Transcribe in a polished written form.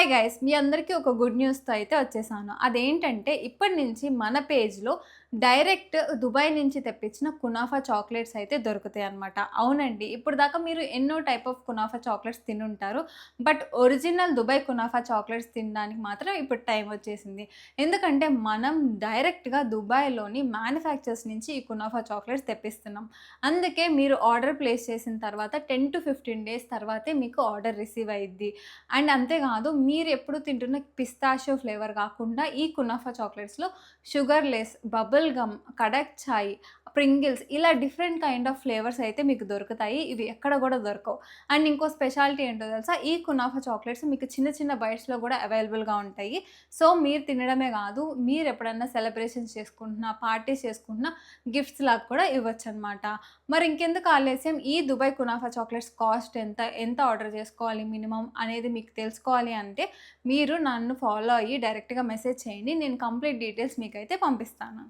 Hi guys, మీ అందరికీ ఒక good న్యూస్తో అయితే వచ్చేసాను. అదేంటంటే ఇప్పటి నుంచి మన పేజ్లో డైరెక్ట్ దుబాయ్ నుంచి తెప్పించిన కునాఫా చాక్లెట్స్ అయితే దొరుకుతాయి అన్నమాట. అవునండి, ఇప్పుడు దాకా మీరు ఎన్నో టైప్ ఆఫ్ కునాఫా చాక్లెట్స్ తినుంటారు. But original Dubai kunafa chocolates తినడానికి మాత్రం ఇప్పుడు టైం వచ్చేసింది. ఎందుకంటే మనం డైరెక్ట్గా దుబాయ్లోని మ్యానుఫ్యాక్చర్స్ నుంచి ఈ కునాఫా చాక్లెట్స్ తెప్పిస్తున్నాం. అందుకే మీరు ఆర్డర్ ప్లేస్ చేసిన తర్వాత 10 to 15 డేస్ తర్వాతే మీకు ఆర్డర్ రిసీవ్ అయ్యిద్ది. అండ్ అంతేకాదు, మీరు ఎప్పుడు తింటున్న పిస్తాషియో ఫ్లేవర్ కాకుండా ఈ కునాఫా చాక్లెట్స్‌లో షుగర్ లెస్, బబుల్ గమ్, కడక్ చాయ్, ప్రింగిల్స్ ఇలా డిఫరెంట్ కైండ్ ఆఫ్ ఫ్లేవర్స్ అయితే మీకు దొరుకుతాయి. ఇవి ఎక్కడ కూడా దొరకవు. అండ్ ఇంకో స్పెషాలిటీ ఏంటో తెలుసా? ఈ కునాఫా చాక్లెట్స్ మీకు చిన్న చిన్న బైట్స్‌లో కూడా అవైలబుల్‌గా ఉంటాయి. సో, మీరు తినడమే కాదు, మీరు ఎప్పుడన్నా సెలబ్రేషన్స్ చేసుకుంటున్నా, పార్టీస్ చేసుకుంటున్నా గిఫ్ట్స్ లాగా కూడా ఇవ్వొచ్చనమాట. మరి ఇంకెందుకు ఆలస్యం? ఈ దుబాయ్ కునాఫా చాక్లెట్స్ కాస్ట్ ఎంత? ఎంత ఆర్డర్ చేసుకోవాలి మినిమమ్ అనేది మీకు తెలుసుకోవాలి అంటే మీరు నన్ను ఫాలో అయ్యి డైరెక్ట్‌గా మెసేజ్ చేయండి. నేను కంప్లీట్ డీటెయిల్స్ మీకైతే పంపిస్తాను.